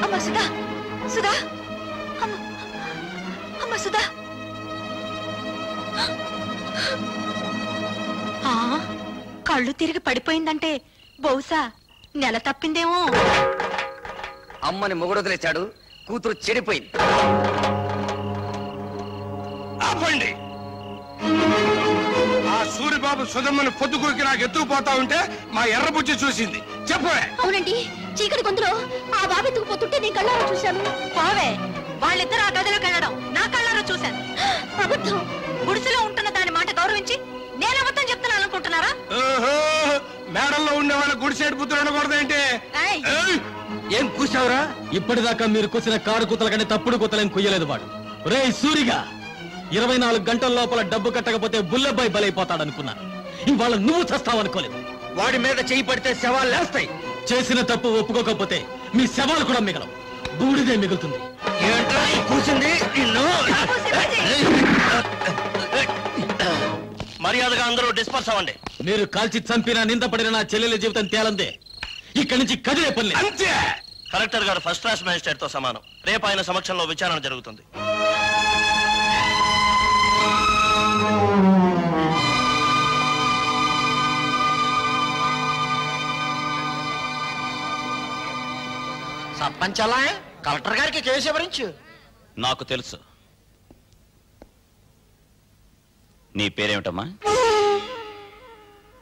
అమ్మ సుధా, సుధా, అమ్మ సుధా. కళ్ళు తిరిగి పడిపోయిందంటే బహుశా నెల తప్పిందేమో. అమ్మని మొగుడు వదిలేశాడు, కూతురు చెడిపోయింది. ఆపండి. ఆ సూరిబాబు సుధమ్మని పొద్దుకూరికి నాకు ఎత్తుకుపోతా ఉంటే మా ఎర్రబుజ్జి చూసింది. చెప్పే. అవునండి, చీకటి గొంతులో ఆ బాబు ఎత్తుకుపోతుంటే నీ కళ్ళారా చూశాను. బావే, వాళ్ళిద్దరు ఆ గదిలోకి వెళ్ళడం నా కళ్ళారా చూశాను. అబద్ధం. గుడిసెలో ఉంటున్న దాని మాట గౌరవించి నేను అబద్ధం చెప్తున్నాను అనుకుంటున్నారా? మేడల్లో ఉండే వాళ్ళ గుడిసేడు పుత్రులు ఉండకూడదేంటి? ఏం కూసావురా? ఇప్పటిదాకా మీరు కూసిన కారు కూతల కంటే తప్పుడు కూతలేం కుయ్యలేదు వాడు. రే సూరిగా, 24 గంటల లోపల డబ్బు కట్టకపోతే బుల్లెబ్బాయి బలైపోతాడనుకున్నాను. ఇవాళ నువ్వు చస్తావనుకోలేదు. వాడి మీద చేయి పడితే శవాలు లేస్తాయి. చేసిన తప్పు ఒప్పుకోకపోతే మీ శవాలు కూడా మిగలవు, బూడిదే మిగులుతుంది. కూర్చుంది మర్యాదగా అందరూ డిస్పర్స్ అవ్వండి. మీరు కాల్చి చంపిన నిందపడిన నా చెల్లెల జీవితం తేలందే. ఇక్కడి నుంచి కదిలే పని. అంతే. కలెక్టర్ గారు ఫస్ట్ క్లాస్ మేజిస్ట్రేట్ తో సమానం. రేపు ఆయన సమక్షంలో విచారణ జరుగుతుంది. సర్పంచ్ అలా కలెక్టర్ గారికి కేసు ఎవరించు. నాకు తెలుసు. నీ పేరేమిటమ్మా?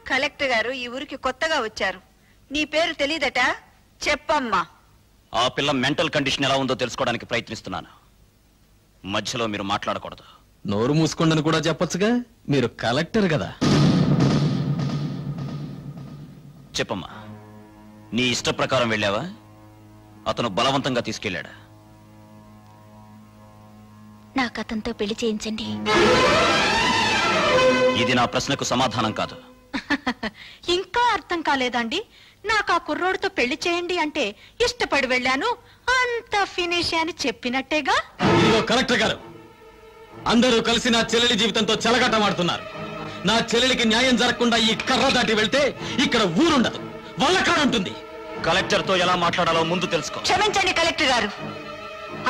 కలెక్టర్ గారు ఈ ఊరికి కొత్తగా వచ్చారు. నీ పేరు తెలీదట, చెప్పమ్మా. ఆ పిల్ల మెంటల్ కండిషన్ ఎలా ఉందో తెలుసుకోవడానికి ప్రయత్నిస్తున్నాను. మధ్యలో మీరు మాట్లాడకూడదు. నోరు మూసుకోండి కూడా చెప్పొచ్చుగా, మీరు కలెక్టర్ కదా. చెప్పమ్మా, నీ ఇష్ట ప్రకారం వెళ్ళావా? అతను బలవంతంగా తీసుకెళ్ళాడా? నాకు అతనితో పెళ్లి చేయించండి. ఇది నా ప్రశ్నకు సమాధానం కాదు. ఇంకా అర్థం కాలేదండి? నాకు ఆ కుర్రోడితో పెళ్లి చేయండి అంటే ఇష్టపడి వెళ్ళాను, అంత ఫినిష్ అని చెప్పినట్టేగా. కలెక్టర్ గారు, అందరూ కలిసి నా చెల్లెలి జీవితంతో చెలగాటమాడుతున్నారు. నా చెల్లెలికి న్యాయం జరగకుండా ఈ కర్ర దాటి వెళ్తే ఇక్కడ ఊరుండదు, వల్లకాడుంటుంది. కలెక్టర్ తో ఎలా మాట్లాడాలో ముందు తెలుసుకో. క్షమించండి కలెక్టర్ గారు,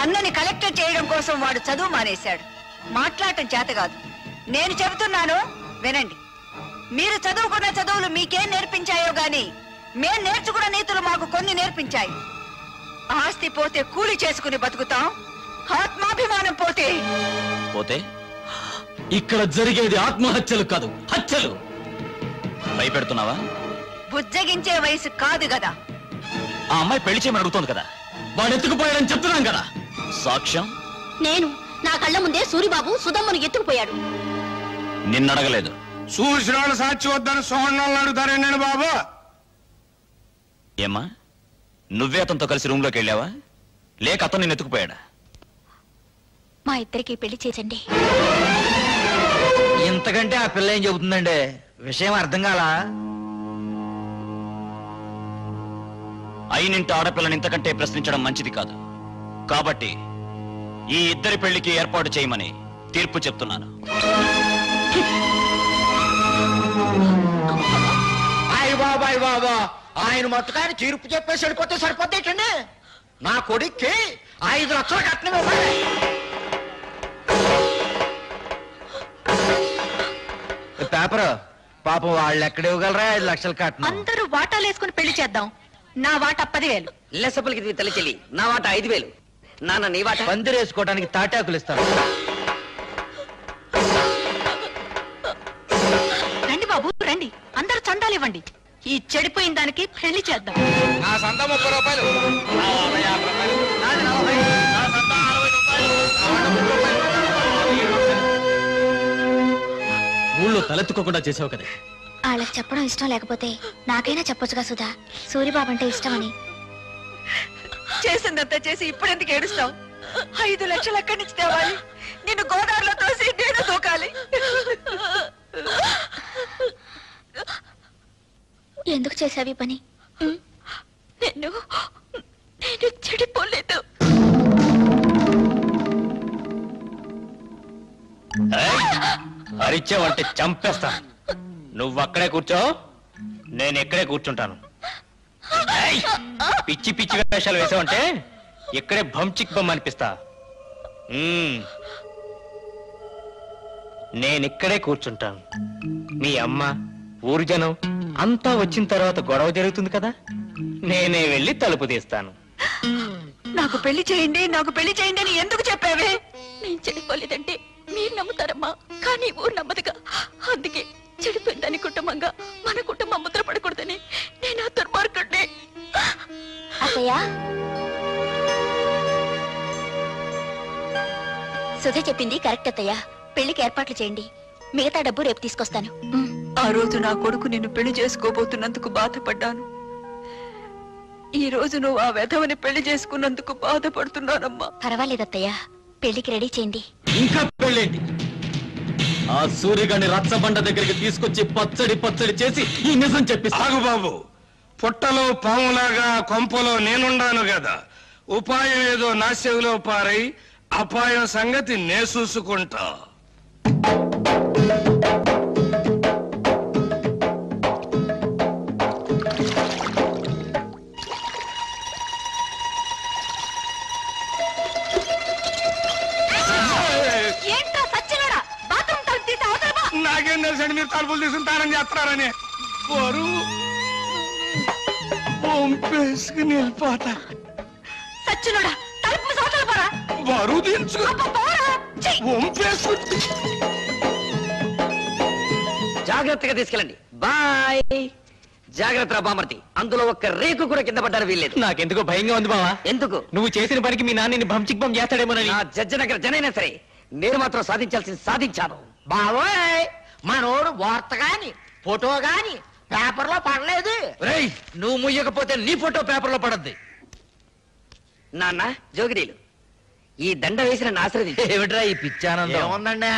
అన్నని కలెక్టర్ చేయడం కోసం వాడు చదువు మానేశాడు. మాట్లాడటం చేత కాదు. నేను చెబుతున్నాను వినండి. మీరు చదువుకున్న చదువులు మీకేం నేర్పించాయో గాని మేం నేర్చుకున్న నీతులు మాకు కొన్ని నేర్పించాయి. ఆస్తి పోతే కూలి చేసుకుని బతుకుతాం, ఆత్మాభిమానం పోతే పోతే ఇక్కడ జరిగేది ఆత్మహత్యలు కాదు, హత్యలు. భయపెడుతున్నావా? బుజ్జగించే వయసు కాదు కదా. ఆ అమ్మాయి పెళ్లి చేయమని అడుగుతోంది కదా. వాడు ఎత్తుకుపోయాడని చెప్తున్నాం కదా. సాక్ష్యం? నేను నా కళ్ళ ముందే సూరిబాబు సుధమ్మను ఎత్తుకుపోయాడు. నిన్నడగలేదు. చూసిన వాళ్ళు సాక్షి వద్దని సోహన్ అడుగుతారే నేను బాబు. ఏమ్మా, నువ్వే అతనితో కలిసి రూమ్ లోకి వెళ్ళావా, లేక అతను నిన్ను ఎత్తుకుపోయాడా? మా ఇద్దరికి పెళ్లి చేయండి. ఇంతకంటే ఆ పిల్ల ఏం చెబుతుందండి? విషయం అర్థం కాలా? అయినింటి ఆడపిల్లని ఇంతకంటే ప్రశ్నించడం మంచిది కాదు. కాబట్టి ఈ ఇద్దరి పెళ్లికి ఏర్పాటు చేయమని తీర్పు చెప్తున్నాను. బాబాయ్ బాబా, ఆయన మొత్తకాన్ని తీర్పు చెప్పేసి వెళ్ళిపోతే సరిపోతేటండి. నా కొడుక్కి 5 లక్షలు కట్నం ఇవ్వాలి. పేపర్ పాపం వాళ్ళు ఎక్కడ ఇవ్వగలరా 5 లక్షలు కట్నం? అందరూ వాటాలు వేసుకుని పెళ్లి చేద్దాం. నా వాటా 10,000. లెసపలికి తల్లి చెల్లి, నా వాట 5,000. నాన్న నీ వాట? పందిరేసుకోవడానికి తాటాకులు ఇస్తాను. రండి బాబు రండి, అందరూ చందాలు ఇవ్వండి. ఈ చెడిపోయిన దానికి పెళ్లి చేద్దాం. నా సంత 30 రూపాయలు. ఊళ్ళో తలెత్తుకోకుండా చేసావు కదా. వాళ్ళకి చెప్పడం ఇష్టం లేకపోతే నాకైనా చెప్పొచ్చుగా సుధా, సూరిబాబు అంటే ఇష్టమని. చేసిందంతా చేసి ఇప్పుడెందుకు ఏడుస్తావు? 5 లక్షలు ఎక్కడి నుంచి తేవాలి? నిన్ను గోదావరిలో తోసి నేను దూకాలి. ఎందుకు చేసావి పని? నేను చెడిపోలేదు. అరిచావంటే చంపేస్తా. నువ్వు అక్కడే కూర్చో, నేను ఎక్కడే కూర్చుంటాను. పిచ్చి పిచ్చి వేషాలు వేసావంటే ఇక్కడే భంచిక్ బొమ్మ అనిపిస్తా. నేనిక్కడే కూర్చుంటాను. మీ అమ్మ, ఊరు జనం అంతా వచ్చిన తర్వాత గొడవ జరుగుతుంది కదా, నేనే వెళ్ళి తలుపు తీస్తాను. నాకు పెళ్లి చేయండి, నాకు పెళ్లి చేయండి అని ఎందుకు చెప్పావే? నేను చెడిపోలేదంటే మీరు నమ్ముతారమ్మా, కానీ ఊరు నమ్మదుగా. అందుకే చెడిపోయిందని కుటుంబంగా మన కుటుంబం ముద్ర పడకూడదని నేను ఆ దుర్మార్గుడిని. అత్తయ్య, సుధ చెప్పింది కరెక్ట్ అత్తయ్య. పెళ్లికి ఏర్పాట్లు చేయండి, మిగతా డబ్బు రేపు తీసుకొస్తాను. ఆ రోజు నా కొడుకు నిన్ను పెళ్లి చేసుకోబోతున్నందుకు బాధపడ్డాను. ఈ రోజు నువ్వు ఆ వెధవని పెళ్లి చేసుకున్నందుకు బాధపడుతున్నానమ్మా. పర్వాలేదు అత్తయ్య, పెళ్లికి రెడీ చేయండి. ఇంకా పెళ్ళేంటి? ఆ సూర్యగాడిని రచ్చబండ దగ్గరికి తీసుకొచ్చి పచ్చడి పచ్చడి చేసి ఈ నిజం చెప్పిస్తా. ఆగు బాబు, పుట్టలో పాములాగా కొంపలో నేనుండాను కదా. ఉపాయం ఏదో నా చెవిలో పారై అపాయం సంగతి నే చూసుకుంటా. నాకేం తెలుసండి మీరు తలుపులు తీసుకుంటారని చేస్తున్నారని. బరువు పంపేసుకుని వెళ్ళిపోతా. సచ్చినోడా, తలుపు సోతలు పోరా. బరువు దించు పంపేసుకు. జాగ్రత్తగా తీసుకెళ్ళండి. బాయ్. జాగ్రత్త బామర్తి, అందులో ఒక్క రేకు కూడా కింద పడ్డారు వీల్లేదు. నాకెందుకో భయంగా ఉంది బావా. ఎందుకు? నువ్వు చేసిన పనికి మీ నాన్నని భంచిక్ బొమ్మ చేస్తాడేమోనని. నా జడ్జనగర జనైనా సరే నేను మాత్రం సాధించాల్సింది సాధించాను. బావోయ్, మనోడు వార్త గాని ఫోటో గాని పేపర్లో పడలేదు. రేయ్, నువ్వు ముయ్యకపోతే నీ ఫోటో పేపర్లో పడద్ది. నాన్న జోగిరీలు, ఈ దండ వేసిన ఆశ్రది ఏమిట్రా ఈ పిచ్చానందం? ఏముందండి,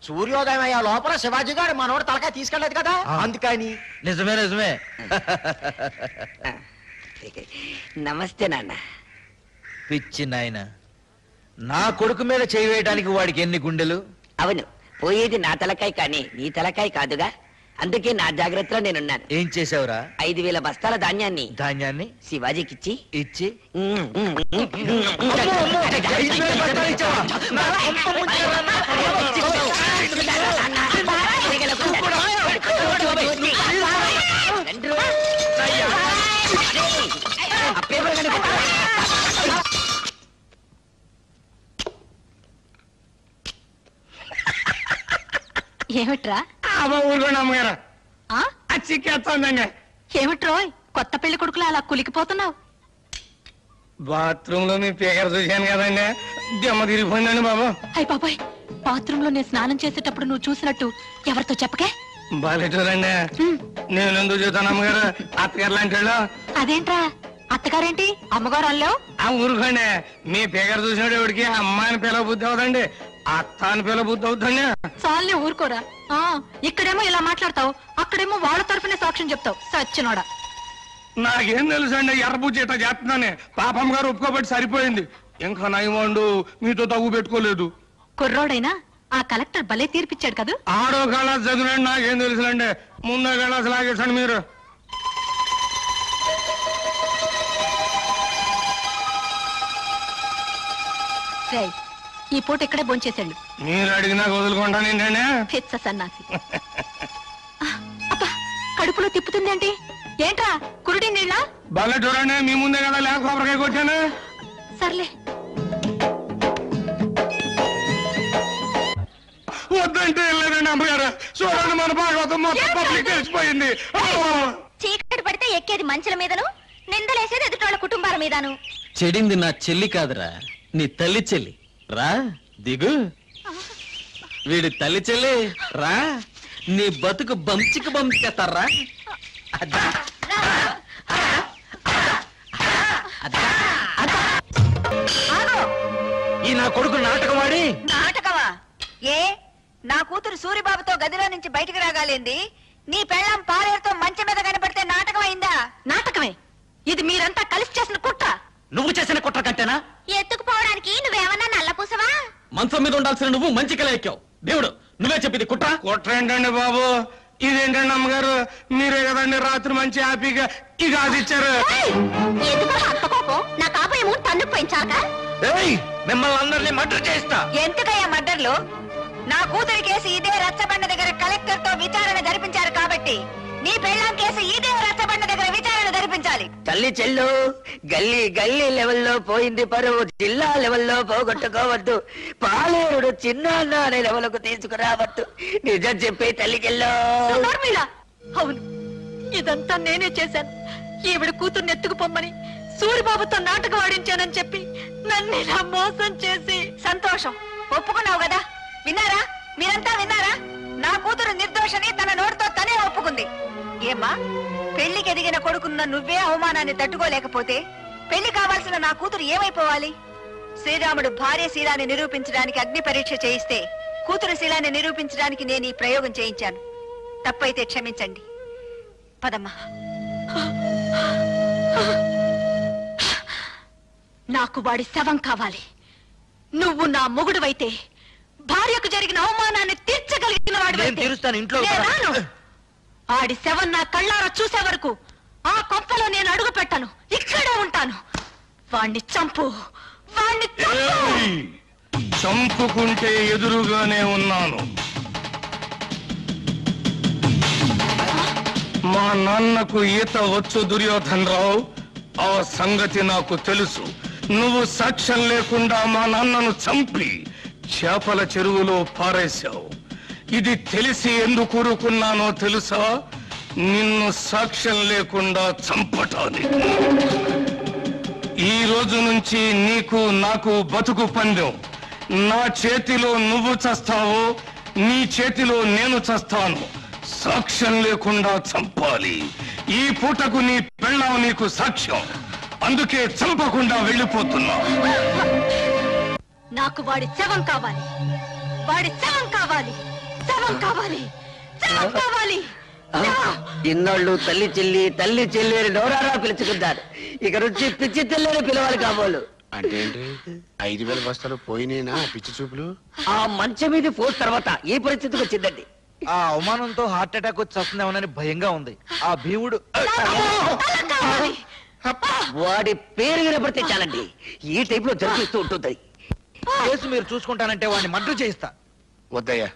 సూర్యోదయం అయ్యే లోపల శివాజీ గారు మనోడు తలకాయ తీసుకెళ్లేదు కదా, అందుకని. నిజమే నిజమే. నమస్తే నాన్న. పిచ్చి నాయన, నా కొడుకు మీద చేయి వేయడానికి వాడికి ఎన్ని గుండెలు? అవును, పోయేది నా తలకాయ కానీ నీ తలకాయ కాదుగా, అందుకే నా జాగ్రత్తలో నేనున్నాను. ఏం చేసావురా? 5,000 బస్తాల ధాన్యాన్ని ధాన్యాన్ని శివాజీకిచ్చి ఇచ్చి ఏమిట్రా? ఊరుకోండి అమ్మగారు, ఆ? చిక్కేస్తోందండి. ఏమిట్రోయ్, కొత్త పెళ్లి కొడుకులా అలా కులికిపోతున్నావు? బాత్రూమ్ లో మీ పేకర చూశాను కదండి, దెమ్మ తిరిగిపోయిందండి బాబు. అయ్య బాబాయ్, బాత్రూమ్ లో నేను స్నానం చేసేటప్పుడు నువ్వు చూసినట్టు ఎవరితో చెప్పకే. బాలేటోరండి, నేను ఎందుకు చూస్తాను అమ్మగారు, అత్తగారు లాంటి వాళ్ళు. అదేంట్రా, అత్తగారేంటి అమ్మగారు అల్లావు? ఆ ఊరుకోండి, మీ పేకర చూసినట్టు ఎవరికి అమ్మాయిని పిల్ల బుద్ధి అవుతండి, అత్త అని పిల్ల బుద్ధి అవుతుంది. చాలే ఊరుకోరా. ఆ, ఇక్కడేమో ఇలా మాట్లాడతావు, అక్కడేమో వాళ్ళ తరపునే సాక్ష్యం చెప్తావు. సచ్చినోడా. నాకేం తెలుసు అండి, ఎర్రబుజ్జి ఇట్లా చేస్తున్నానే. పాపం గారు ఒప్పుకోబట్టి సరిపోయింది, ఇంకా నయమండు మీతో తగ్గు పెట్టుకోలేదు. కుర్రోడైనా ఆ కలెక్టర్ భలే తీర్పిచ్చాడు కదా. ఆడో కళాస్ చదివినండి, నాకేం తెలుసులండి, ముందో కళాస్ లాగేసండి మీరు. రేయ్, ఈ పూట ఇక్కడే భోంచేసాడు. మీరు అడిగినా వదులుకుంటాను ఏంటండి. పిచ్చ సన్నాసి. అబ్బా, కడుపులో తిప్పుతుందేంటి? ఏంట్రా, కురుడి నీళ్ళ? భలే చూడండి, మీ ముందే కదా లేక కొబ్బరికాయ కొట్టాను. సర్లే. వద్దంటే వెళ్ళలేదండి అమ్మగారు, చూడండి మన భాగవతం మొత్తం పబ్లిక్ తెలిసిపోయింది. చీకటి పడితే ఎక్కేది మంచుల మీదను, నిందలేసేది ఎదుటోళ్ళ కుటుంబాల మీదను. చెడింది నా చెల్లి కాదురా, నీ తల్లి చెల్లి. రా దిగు. వీడి తల్లి చెల్లి రా, నీ బతుకు బంచికి బంచేస్తారా. ఈ నా కొడుకు నాటకవాడి. నాటకమా? ఏ, నా కూతురు సూరిబాబుతో గదిలో నుంచి బయటికి రాగాలింది, నీ పెళ్ళం పాలేరుతో మంచం మీద కనపడితే నాటకం అయిందా? నాటకమే. ఇది మీరంతా కలిసి చేసిన కుట్ర. నువ్వు చేసిన కుట్ర కంటేనా? ఎత్తుకుపోవడానికి నువ్వేమన్నా నల్లపూసవా? మంచం మీద ఉండాల్సిన నువ్వు మంచి కల ఎక్కావు. దేవుడు, నువ్వే చెప్పింది కుట్ర. కుట్ర ఏంటండి బాబు, ఇదేంటండి అమ్మగారు, మీరే కదండి రాత్రి మంచి హ్యాపీగా ఈ గాజు ఇచ్చారు. ఎందుకు అంత కోపం? నా కాబోయేమో తన్నుకు పోయించా? కాక మిమ్మల్ని అందరినీ మర్డర్ చేస్తా. ఎందుకయ్యా మర్డర్లు? నా కూతురి కేసు ఇదే రచ్చబండ దగ్గర కలెక్టర్ తో విచారణ జరిపించారు కాబట్టి నీ పెళ్ళాం కేసు ఇదే రచ్చబండ దగ్గర విచారణ జరిపించాలి. తల్లి చెల్లు గల్లీ గల్లీ లెవెల్లో పోయింది పరువు, జిల్లా లెవెల్లో పోగొట్టుకోవద్దు, పాలేరుడు చిన్న అనే లెవెల్కు తీసుకురావద్దు. నిజం చెప్పి తల్లి చెల్లు. అవును, ఇదంతా నేనే చేశాను. ఈవిడ కూతుర్ని ఎత్తుకుపోమ్మని సూరిబాబుతో నాటకం ఆడించానని చెప్పి నన్ను ఇలా మోసం చేసి. సంతోషం, ఒప్పుకున్నావు కదా. విన్నారా? మీరంతా విన్నారా? నా కూతురు నిర్దోషని తన నోటితో తనే ఒప్పుకుంది. ఏమ్మా, పెళ్లికి ఎదిగిన కొడుకున్న నువ్వే అవమానాన్ని తట్టుకోలేకపోతే పెళ్లి కావాల్సిన నా కూతురు ఏమైపోవాలి? శ్రీరాముడు భార్య శీలాన్ని నిరూపించడానికి అగ్ని పరీక్ష చేయిస్తే కూతురు శీలాన్ని నిరూపించడానికి నేను ఈ ప్రయోగం చేయించాను. తప్పైతే క్షమించండి. పదమ్మా. నాకు వాడి శవం కావాలి. నువ్వు నా మొగుడువైతే భార్యకు జరిగిన అవమానాన్ని తీర్చగలిగిన వాడు. ఆడి శవం నా కళ్ళారా చూసే వరకు ఆ కొంపలో నేను అడుగు పెట్టను, ఇక్కడే ఉంటాను. వాణ్ణి చంపు, వాణ్ణి చంపుకుంటే ఎదురుగానే ఉన్నాను. మా నాన్నకు ఈత వచ్చు దుర్యోధన్ రావు, ఆ సంగతి నాకు తెలుసు. నువ్వు సాక్ష్యం లేకుండా మా నాన్నను చంపి చేపల చెరువులో పారేశావు. ఇది తెలిసి ఎందుకు ఊరుకున్నానో తెలుసా? నిన్ను సాక్ష్యం లేకుండా చంపటానికి. ఈ రోజు నుంచి నీకు నాకు బతుకు పందెం. నా చేతిలో నువ్వు చస్తావో, నీ చేతిలో నేను చస్తాను. సాక్ష్యం లేకుండా చంపాలి. ఈ పూటకు నీ పెళ్ళాం నీకు సాక్ష్యం. అందుకే చంపకుండా వెళ్ళిపోతున్నా. నాకు వాడి శవం కావాలి, వాడి శవం కావాలి, శవం కావాలి, శవం కావాలి. ఇన్నాళ్ళు తల్లి చెల్లి అని నోరారా పిలుచుకుంటారు. ఇక నుంచి పిచ్చి తెల్లని పిలవాలి కాబోలు. అంటే 5,000 బస్తాలు పోయినేనా పిచ్చి చూపులు? ఆ మంచం మీద పోస్ట్ తర్వాత ఈ పరిస్థితికి వచ్చిందండి. ఆ అవమానంతో హార్ట్ అటాక్ వచ్చి వస్తుందేమోనని భయంగా ఉంది. ఆ భీముడు వాడి పేరు వినపడితే చాలండి, ఈ టైప్ లో జరిపిస్తూ ఉంటుంది. కేసు మీరు చూసుకుంటానంటే వాడిని మర్డర్ చేయిస్తా. వద్దయ్యా,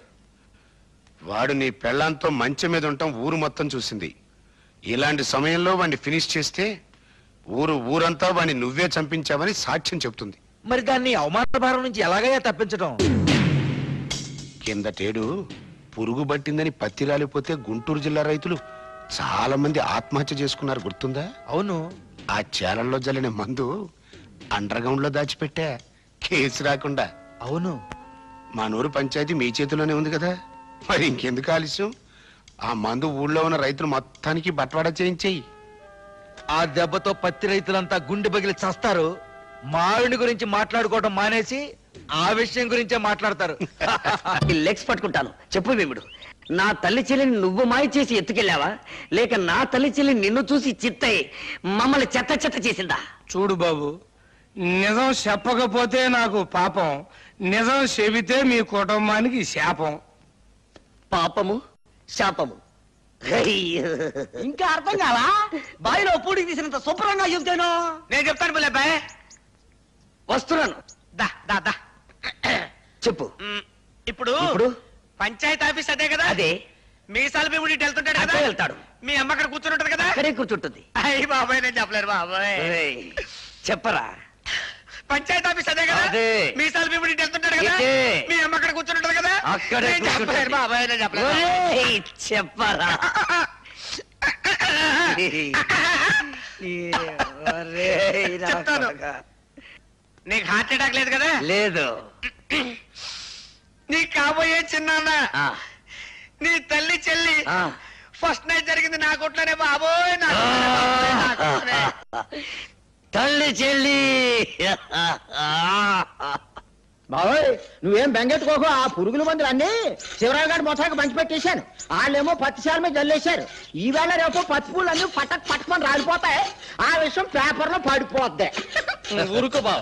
వాడు నీ పెళ్ళాంతో మంచం మీద ఉంటాం ఊరు మొత్తం చూసింది. ఇలాంటి సమయంలో వాడిని ఫినిష్ చేస్తే ఊరంతా వాడిని నువ్వే చంపించావని సాక్ష్యం చెప్తుంది. మరి దాన్ని అవమాన భారం నుంచి ఎలాగయ్యా తప్పించడం? కిందటేడు పురుగు పట్టిందని పత్తి రాలిపోతే గుంటూరు జిల్లా రైతులు చాలా మంది ఆత్మహత్య చేసుకున్నారు, గుర్తుందా? అవును. ఆ చేలల్లో జల్లిన మందు అండర్ గ్రౌండ్ లో దాచిపెట్టా, కేసు రాకుండా. అవును. మా నూరు పంచాయతీ మీ చేతిలోనే ఉంది కదా, మరి ఇంకెందుకు ఆలస్యం? ఆ మందు ఊళ్ళో ఉన్న రైతులు మొత్తానికి బట్వాడా చేయించేయి. ఆ దెబ్బతో పత్తి రైతులంతా గుండె పగిలి చస్తారు. మావిడి గురించి మాట్లాడుకోవడం మానేసి ఆ విషయం గురించే మాట్లాడతారు. లెగ్స్ పట్టుకుంటాను. చెప్పు భీముడు, నా తల్లి చెల్లిని నువ్వు మాయ చేసి ఎత్తుకెళ్ళావా, లేక నా తల్లి చెల్లి నిన్ను చూసి చిత్తయి మమ్మల్ని చెత్త చెత్త చేసిందా? చూడు బాబు, నిజం చెప్పకపోతే నాకు పాపం, నిజం చెబితే మీ కుటుంబానికి శాపం. పాపము శాపము ఇంకా అర్థం కాలా? బావిలో పూడికి తీసినంత శుభ్రంగా చెప్తాను. నేను చెప్తాను బుల్లెబ్బాయ్. వస్తున్నాను. దా దా దా చెప్పు. ఇప్పుడు పంచాయతీ ఆఫీస్ అదే కదా? అదే. మీసాల భీముడి వెళ్తుంటాడు కదా? వెళ్తాడు. మీ అమ్మ అక్కడ కూర్చుని ఉంటది కదా? అక్కడే కూర్చుంటుంది. అయ్యి బాబాయ్, నేను చెప్పలేరు బాబాయ్. చెప్పరా. పంచాయతీ ఆఫీస్ అదే కదా? అదే. మీసాల భీముడి వెళ్తుంటాడు కదా? మీ అమ్మ అక్కడ కూర్చుని ఉంటది కదా? అక్కడే చెప్పలేరు బాబాయ్, నేను చెప్పలేరు. చెప్పరా. చెప్తాను. నీకు హార్ట్ అటాక్ లేదు కదా? లేదు. నీ కాబోయే చిన్నాన్న, నీ తల్లి చెల్లి ఫస్ట్ నైట్ జరిగింది నా కొట్లోనే బాబోయ్. తల్లి చెల్లి. బాబోయ్, నువ్వేం బెంగెట్టుకోకు. ఆ పురుగుల మందులు అన్ని శివరావు గారి మొత్తానికి పంచి పెట్టేశాను. వాళ్ళేమో పత్తి శాల మీద జల్లేశారు. ఈవేళ రేపు పత్తి పూలు అన్ని పట్టమని రాలిపోతాయి. ఆ విషయం పేపర్ లో పడిపోద్ది. ఊరుకో బావ,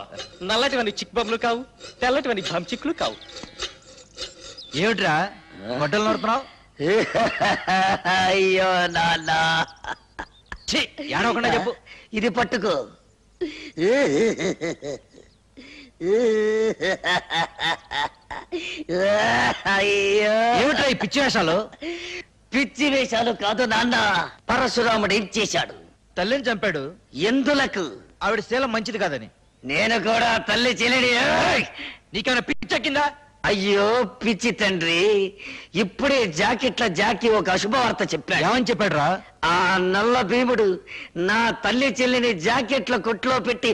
నల్లటివన్నీ చిక్ బొమ్మలు కావు, తెల్లటివన్నీ చిక్కులు కావు. ఏమిట్రా గొడ్డలు నడుతున్నావు? అయ్యో నాన్న, ఏడవకుండా చెప్పు. ఇది పట్టుకో. అయ్యో ఏమిట్రా ఈ పిచ్చి వేషాలు? పిచ్చి వేషాలు కాదు నాన్న, పరశురాముడు ఏం చేశాడు? తల్లిని చంపాడు. ఎందులకు? ఆవిడ శీలం మంచిది కాదని. నేను కూడా తల్లి చెల్లిని. నీకేమైనా పిచ్చెక్కిందా? అయ్యో పిచ్చి తండ్రి, ఇప్పుడే జాకెట్ల జాకి ఒక అశుభవార్త చెప్పాడు. ఏమని చెప్పాడు రా? ఆ నల్ల భీముడు నా తల్లి చెల్లిని జాకెట్ల కొట్లో పెట్టి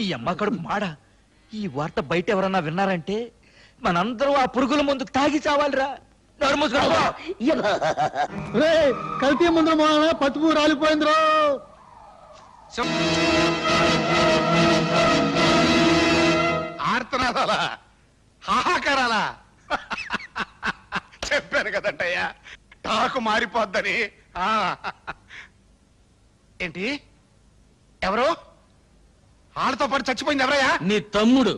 ఈ అమ్మ కడుపు మాడ. ఈ వార్త బయట ఎవరన్నా విన్నారంటే మనందరూ ఆ పురుగుల ముందు తాగి చావాలిరా. కల్తీ ముందు పట్టుపు రాలిపోయిందిరా. ఆర్తనాదాలా, హాహాకారాలా? చెప్పాను కదంటయ్యా టాకు మారిపోద్దని. ఏంటి ఎవరు వాళ్ళతో పాటు చచ్చిపోయింది? ఎవరయ్యా? నీ తమ్ముడు.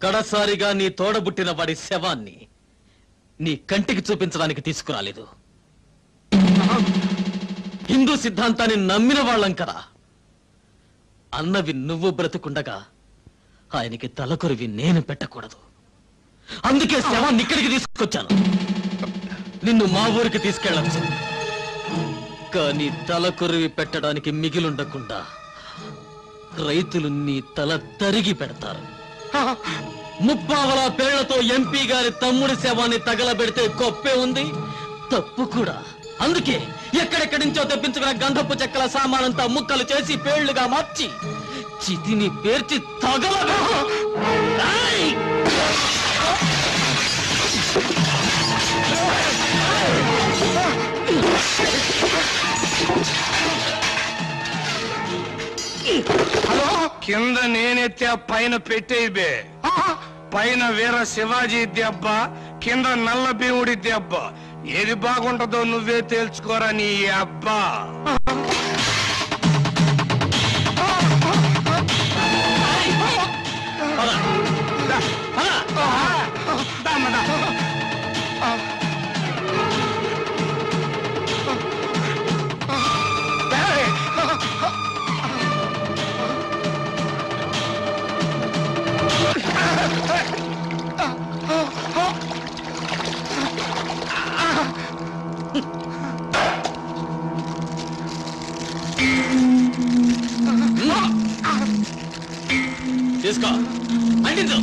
కడసారిగా నీ తోడబుట్టిన వాడి శవాన్ని నీ కంటికి చూపించడానికి తీసుకురాలేదు. హిందూ సిద్ధాంతాన్ని నమ్మిన వాళ్ళం కదా. అన్నవి నువ్వు బ్రతుకుండగా ఆయనకి తలకొరివి నేను పెట్టకూడదు. అందుకే శవాన్ని ఇక్కడికి తీసుకొచ్చాను. నిన్ను మా ఊరికి తీసుకెళ్ళచ్చు, కానీ తలకొరివి పెట్టడానికి మిగిలుండకుండా రైతులు నీ తల తరిగి పెడతారు. ముప్పావల పేళ్లతో ఎంపీ గారి తమ్ముడి శవాన్ని తగలబెడితే గొప్పే ఉంది, తప్పు కూడా. అందుకే ఎక్కడెక్కడి నుంచో తెప్పించుకున్న గంధపు చెక్కల సామానంతా ముక్కలు చేసి పేళ్లుగా మార్చి చితిని పేర్చి తగలబె. హలో, కింద నేనెత్తే పైన పెట్టేబే. పైన వీర శివాజీ దెబ్బ, కింద నల్ల భీముడి దెబ్బ. ఏది బాగుంటుందో నువ్వే తేల్చుకోరా నీ అబ్బా. తీసుకో, అంటించు.